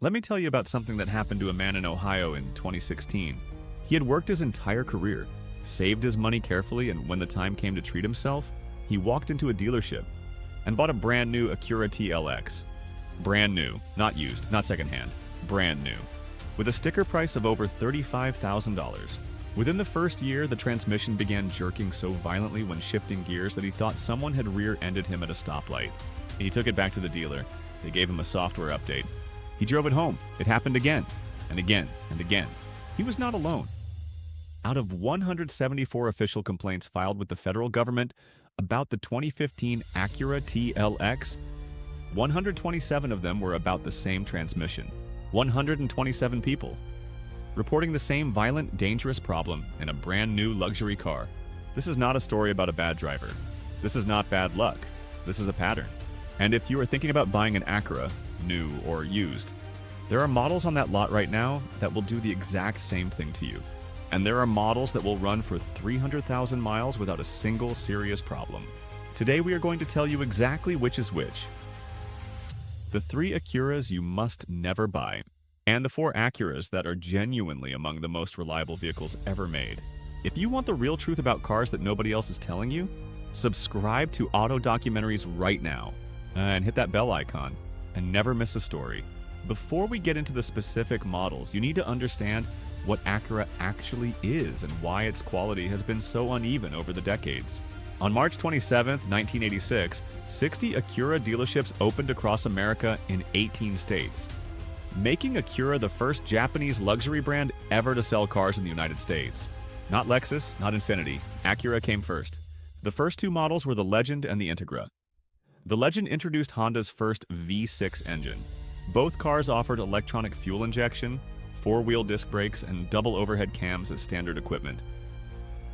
Let me tell you about something that happened to a man in Ohio in 2016. He had worked his entire career, saved his money carefully, and when the time came to treat himself, he walked into a dealership and bought a brand new Acura TLX. Brand new, not used, not secondhand, brand new, with a sticker price of over $35,000. Within the first year, the transmission began jerking so violently when shifting gears that he thought someone had rear-ended him at a stoplight. He took it back to the dealer. They gave him a software update. He drove it home. It happened again, and again, and again. He was not alone. Out of 174 official complaints filed with the federal government about the 2015 Acura TLX, 127 of them were about the same transmission. 127 people reporting the same violent, dangerous problem in a brand new luxury car. This is not a story about a bad driver. This is not bad luck. This is a pattern. And if you are thinking about buying an Acura, new or used, there are models on that lot right now that will do the exact same thing to you. And there are models that will run for 300,000 miles without a single serious problem. Today we are going to tell you exactly which is which. The 3 Acuras you must never buy, and the 4 Acuras that are genuinely among the most reliable vehicles ever made. If you want the real truth about cars that nobody else is telling you, subscribe to Auto Documentaries right now, and hit that bell icon, and never miss a story. Before we get into the specific models, you need to understand what Acura actually is and why its quality has been so uneven over the decades. On March 27, 1986, 60 Acura dealerships opened across America in 18 states, making Acura the first Japanese luxury brand ever to sell cars in the United States. Not Lexus, not Infiniti. Acura came first. The first 2 models were the Legend and the Integra. The Legend introduced Honda's first V6 engine. Both cars offered electronic fuel injection, 4-wheel disc brakes, and double overhead cams as standard equipment.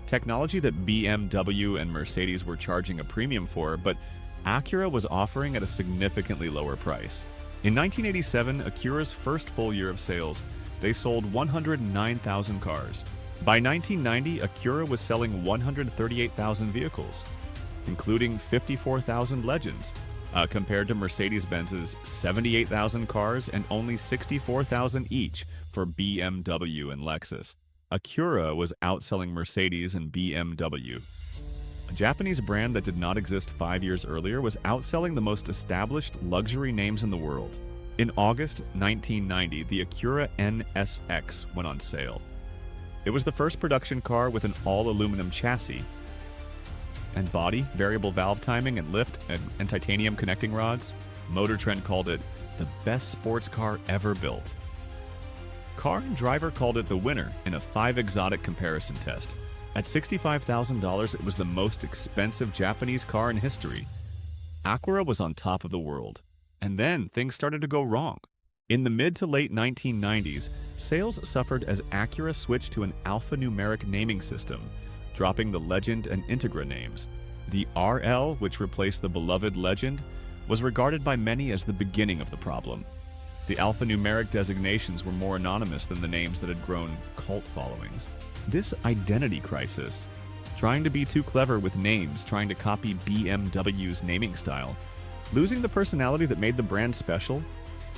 Technology that BMW and Mercedes were charging a premium for, but Acura was offering at a significantly lower price. In 1987, Acura's first full year of sales, they sold 109,000 cars. By 1990, Acura was selling 138,000 vehicles, including 54,000 Legends, compared to Mercedes-Benz's 78,000 cars and only 64,000 each for BMW and Lexus. Acura was outselling Mercedes and BMW. A Japanese brand that did not exist 5 years earlier was outselling the most established luxury names in the world. In August 1990, the Acura NSX went on sale. It was the first production car with an all-aluminum chassis and body, variable valve timing and lift, and titanium connecting rods. Motor Trend called it the best sports car ever built. Car and Driver called it the winner in a 5 exotic comparison test. At $65,000, it was the most expensive Japanese car in history. Acura was on top of the world. And then things started to go wrong. In the mid to late 1990s, sales suffered as Acura switched to an alphanumeric naming system, dropping the Legend and Integra names. The RL, which replaced the beloved Legend, was regarded by many as the beginning of the problem. The alphanumeric designations were more anonymous than the names that had grown cult followings. This identity crisis, trying to be too clever with names, trying to copy BMW's naming style, losing the personality that made the brand special,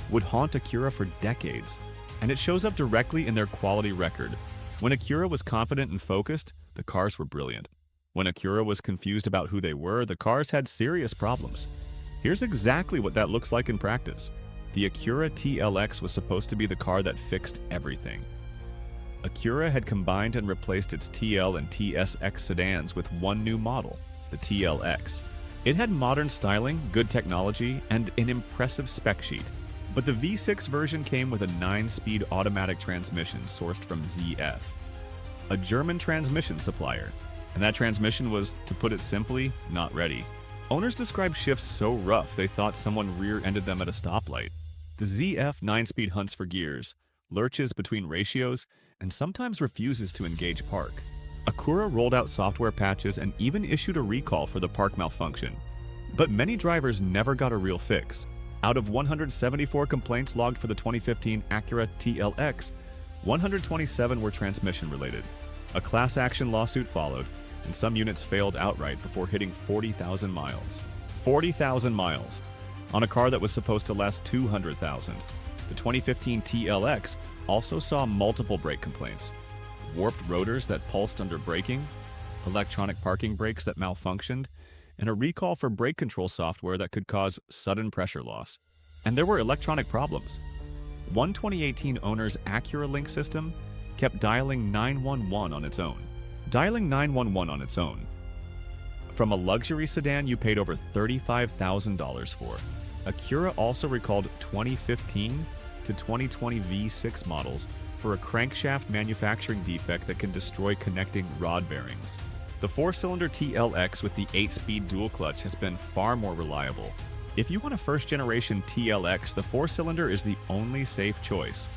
would haunt Acura for decades. And it shows up directly in their quality record. When Acura was confident and focused, the cars were brilliant. When Acura was confused about who they were, the cars had serious problems. Here's exactly what that looks like in practice. The Acura TLX was supposed to be the car that fixed everything. Acura had combined and replaced its TL and TSX sedans with one new model, the TLX. It had modern styling, good technology, and an impressive spec sheet. But the V6 version came with a 9-speed automatic transmission sourced from ZF, a German transmission supplier. And that transmission was, to put it simply, not ready. Owners described shifts so rough they thought someone rear-ended them at a stoplight. The ZF 9-speed hunts for gears, lurches between ratios, and sometimes refuses to engage park. Acura rolled out software patches and even issued a recall for the park malfunction. But many drivers never got a real fix. Out of 174 complaints logged for the 2015 Acura TLX, 127 were transmission-related. A class action lawsuit followed, and some units failed outright before hitting 40,000 miles. 40,000 miles! On a car that was supposed to last 200,000. The 2015 TLX also saw multiple brake complaints: warped rotors that pulsed under braking, electronic parking brakes that malfunctioned, and a recall for brake control software that could cause sudden pressure loss. And there were electronic problems. One 2018 owner's Acura Link system kept dialing 911 on its own. Dialing 911 on its own. From a luxury sedan you paid over $35,000 for. Acura also recalled 2015 to 2020 V6 models for a crankshaft manufacturing defect that can destroy connecting rod bearings. The 4-cylinder TLX with the 8-speed dual clutch has been far more reliable. If you want a first-generation TLX, the 4-cylinder is the only safe choice.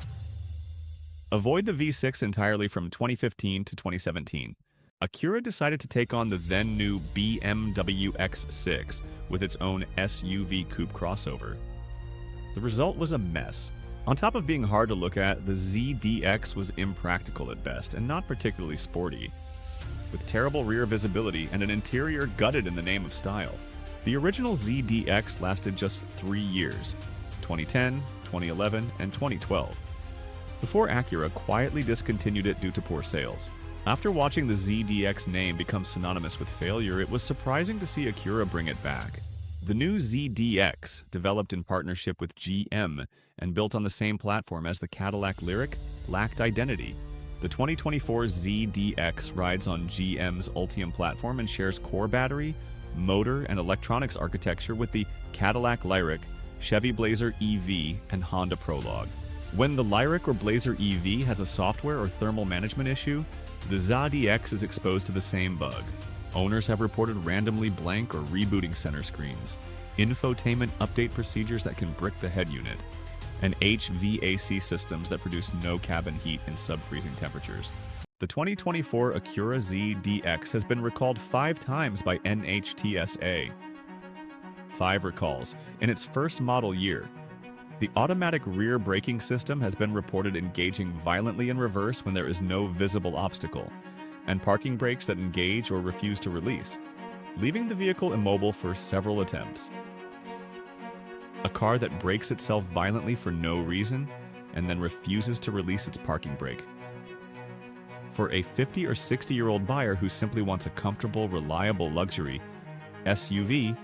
Avoid the V6 entirely from 2015 to 2017. Acura decided to take on the then-new BMW X6 with its own SUV coupe crossover. The result was a mess. On top of being hard to look at, the ZDX was impractical at best and not particularly sporty, with terrible rear visibility and an interior gutted in the name of style. The original ZDX lasted just 3 years, 2010, 2011, and 2012, before Acura quietly discontinued it due to poor sales. After watching the ZDX name become synonymous with failure, it was surprising to see Acura bring it back. The new ZDX, developed in partnership with GM and built on the same platform as the Cadillac Lyriq, lacked identity. The 2024 ZDX rides on GM's Ultium platform and shares core battery, motor, and electronics architecture with the Cadillac Lyriq, Chevy Blazer EV, and Honda Prologue. When the Lyriq or Blazer EV has a software or thermal management issue, the ZDX is exposed to the same bug. Owners have reported randomly blank or rebooting center screens, infotainment update procedures that can brick the head unit, and HVAC systems that produce no cabin heat in sub-freezing temperatures. The 2024 Acura ZDX has been recalled 5 times by NHTSA. 5 recalls in its first model year. The automatic rear braking system has been reported engaging violently in reverse when there is no visible obstacle, and parking brakes that engage or refuse to release, leaving the vehicle immobile for several attempts. A car that brakes itself violently for no reason and then refuses to release its parking brake. For a 50 or 60-year-old buyer who simply wants a comfortable, reliable luxury SUV,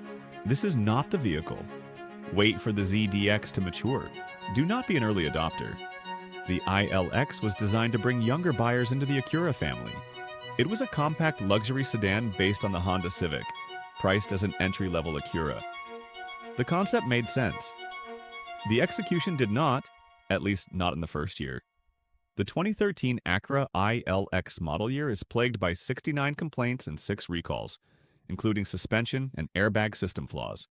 this is not the vehicle. Wait for the ZDX to mature. Do not be an early adopter. The ILX was designed to bring younger buyers into the Acura family. It was a compact luxury sedan based on the Honda Civic, priced as an entry-level Acura. The concept made sense. The execution did not, at least not in the first year. The 2013 Acura ILX model year is plagued by 69 complaints and 6 recalls, including suspension and airbag system flaws.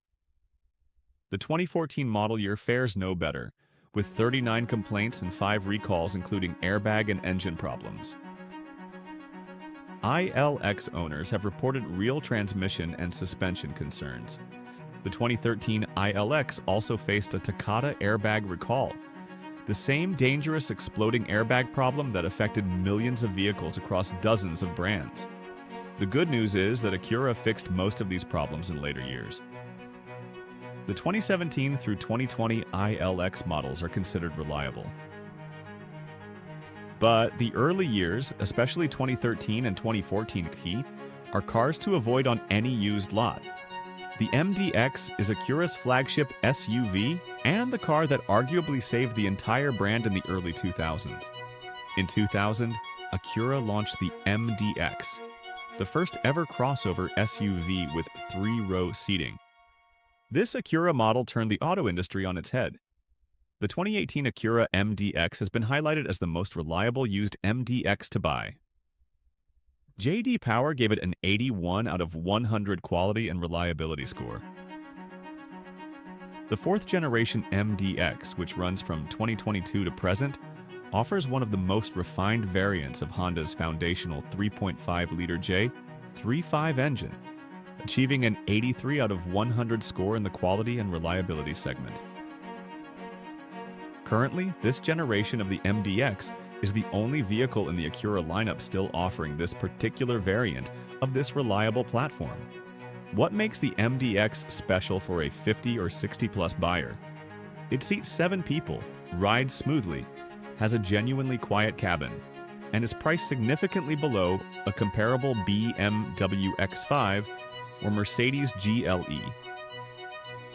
The 2014 model year fares no better, with 39 complaints and 5 recalls including airbag and engine problems. ILX owners have reported real transmission and suspension concerns. The 2013 ILX also faced a Takata airbag recall, the same dangerous exploding airbag problem that affected millions of vehicles across dozens of brands. The good news is that Acura fixed most of these problems in later years. The 2017 through 2020 ILX models are considered reliable. But the early years, especially 2013 and 2014 key, are cars to avoid on any used lot. The MDX is Acura's flagship SUV and the car that arguably saved the entire brand in the early 2000s. In 2000, Acura launched the MDX, the first ever crossover SUV with 3-row seating. This Acura model turned the auto industry on its head. The 2018 Acura MDX has been highlighted as the most reliable used MDX to buy. J.D. Power gave it an 81 out of 100 quality and reliability score. The 4th generation MDX, which runs from 2022 to present, offers one of the most refined variants of Honda's foundational 3.5-liter J35 engine, achieving an 83 out of 100 score in the quality and reliability segment. Currently, this generation of the MDX is the only vehicle in the Acura lineup still offering this particular variant of this reliable platform. What makes the MDX special for a 50 or 60 plus buyer? It seats 7 people, rides smoothly, has a genuinely quiet cabin, and is priced significantly below a comparable BMW X5 or Mercedes GLE.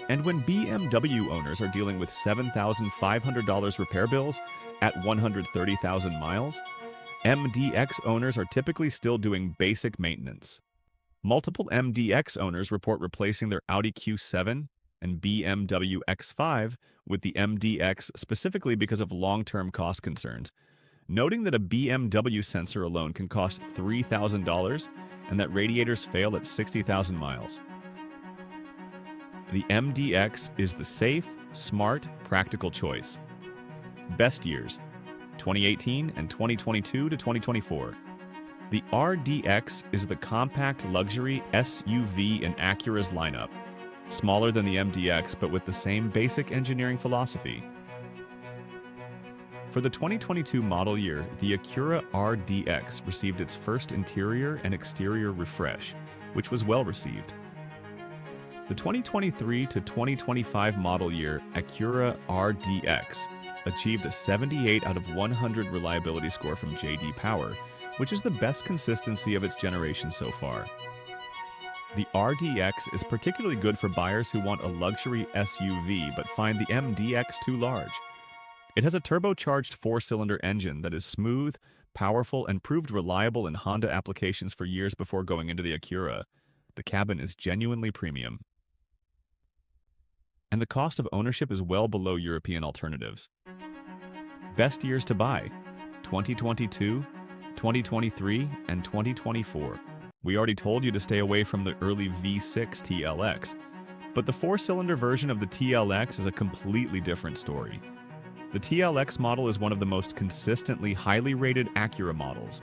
And when BMW owners are dealing with $7,500 repair bills at 130,000 miles, MDX owners are typically still doing basic maintenance. Multiple MDX owners report replacing their Audi Q7 and BMW X5 with the MDX specifically because of long-term cost concerns, noting that a BMW sensor alone can cost $3,000 and that radiators fail at 60,000 miles. The MDX is the safe, smart, practical choice. Best years: 2018 and 2022 to 2024. The RDX is the compact luxury SUV in Acura's lineup, smaller than the MDX but with the same basic engineering philosophy. For the 2022 model year, the Acura RDX received its first interior and exterior refresh, which was well received. The 2023 to 2025 model year Acura RDX achieved a 78 out of 100 reliability score from J.D. Power, which is the best consistency of its generation so far. The RDX is particularly good for buyers who want a luxury SUV but find the MDX too large. It has a turbocharged 4-cylinder engine that is smooth, powerful, and proved reliable in Honda applications for years before going into the Acura. The cabin is genuinely premium. And the cost of ownership is well below European alternatives. Best years to buy: 2022, 2023, and 2024. We already told you to stay away from the early V6 TLX, but the 4-cylinder version of the TLX is a completely different story. The TLX model is one of the most consistently highly rated Acura models,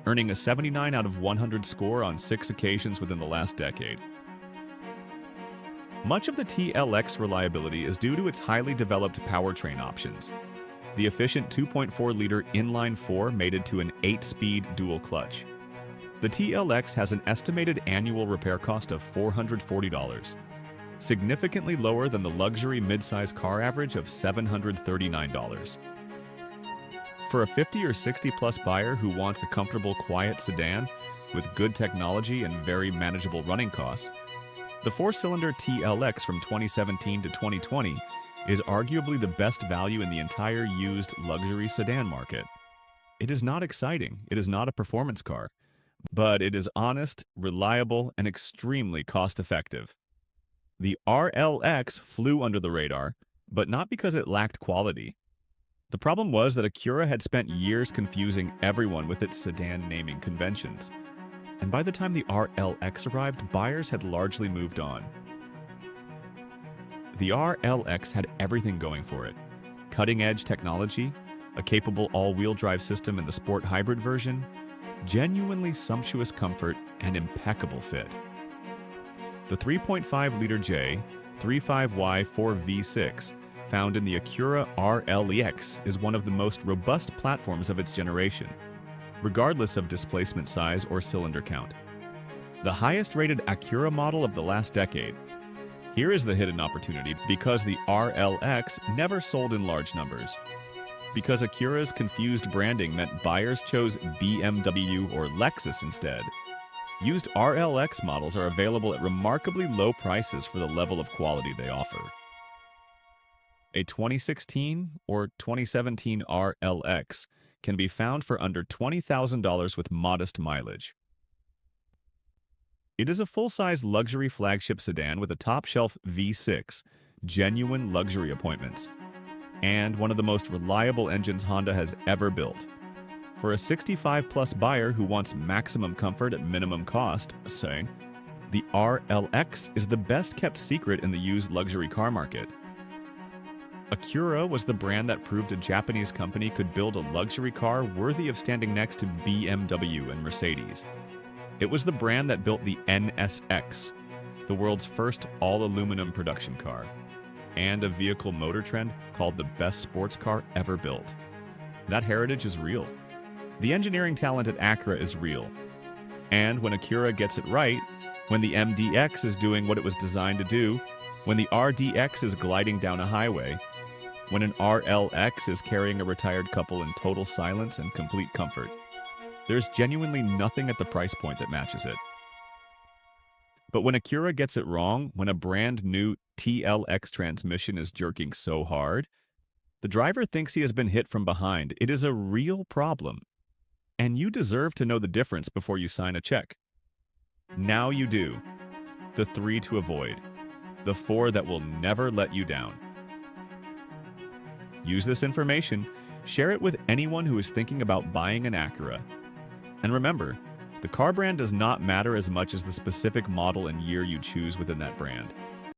earning a 79 out of 100 score on 6 occasions within the last decade. Much of the TLX reliability is due to its highly developed powertrain options. The efficient 2.4-liter inline-4 mated to an 8-speed dual clutch. The TLX has an estimated annual repair cost of $440, significantly lower than the luxury midsize car average of $739. For a 50 or 60-plus buyer who wants a comfortable, quiet sedan with good technology and very manageable running costs, the 4-cylinder TLX from 2017 to 2020 is arguably the best value in the entire used luxury sedan market. It is not exciting, it is not a performance car, but it is honest, reliable, and extremely cost-effective. The RLX flew under the radar, but not because it lacked quality. The problem was that Acura had spent years confusing everyone with its sedan naming conventions. And by the time the RLX arrived, buyers had largely moved on. The RLX had everything going for it: cutting-edge technology, a capable all-wheel drive system in the sport hybrid version, genuinely sumptuous comfort, and impeccable fit. The 3.5-liter J35Y4 V6, found in the Acura RLEX, is one of the most robust platforms of its generation, regardless of displacement size or cylinder count. The highest-rated Acura model of the last decade. Here is the hidden opportunity: because the RLX never sold in large numbers. Because Acura's confused branding meant buyers chose BMW or Lexus instead. Used RLX models are available at remarkably low prices for the level of quality they offer. A 2016 or 2017 RLX can be found for under $20,000 with modest mileage. It is a full-size luxury flagship sedan with a top-shelf V6, genuine luxury appointments, and one of the most reliable engines Honda has ever built. For a 65-plus buyer who wants maximum comfort at minimum cost, say, the RLX is the best-kept secret in the used luxury car market. Acura was the brand that proved a Japanese company could build a luxury car worthy of standing next to BMW and Mercedes. It was the brand that built the NSX, the world's first all-aluminum production car, and a vehicle motor trend called the best sports car ever built. That heritage is real. The engineering talent at Acura is real. And when Acura gets it right, when the MDX is doing what it was designed to do, when the RDX is gliding down a highway, when an RLX is carrying a retired couple in total silence and complete comfort. There's genuinely nothing at the price point that matches it. But when Acura gets it wrong, when a brand new TLX transmission is jerking so hard, the driver thinks he has been hit from behind. It is a real problem. And you deserve to know the difference before you sign a check. Now you do. The 3 to avoid. The 4 that will never let you down. Use this information, share it with anyone who is thinking about buying an Acura. And remember, the car brand does not matter as much as the specific model and year you choose within that brand.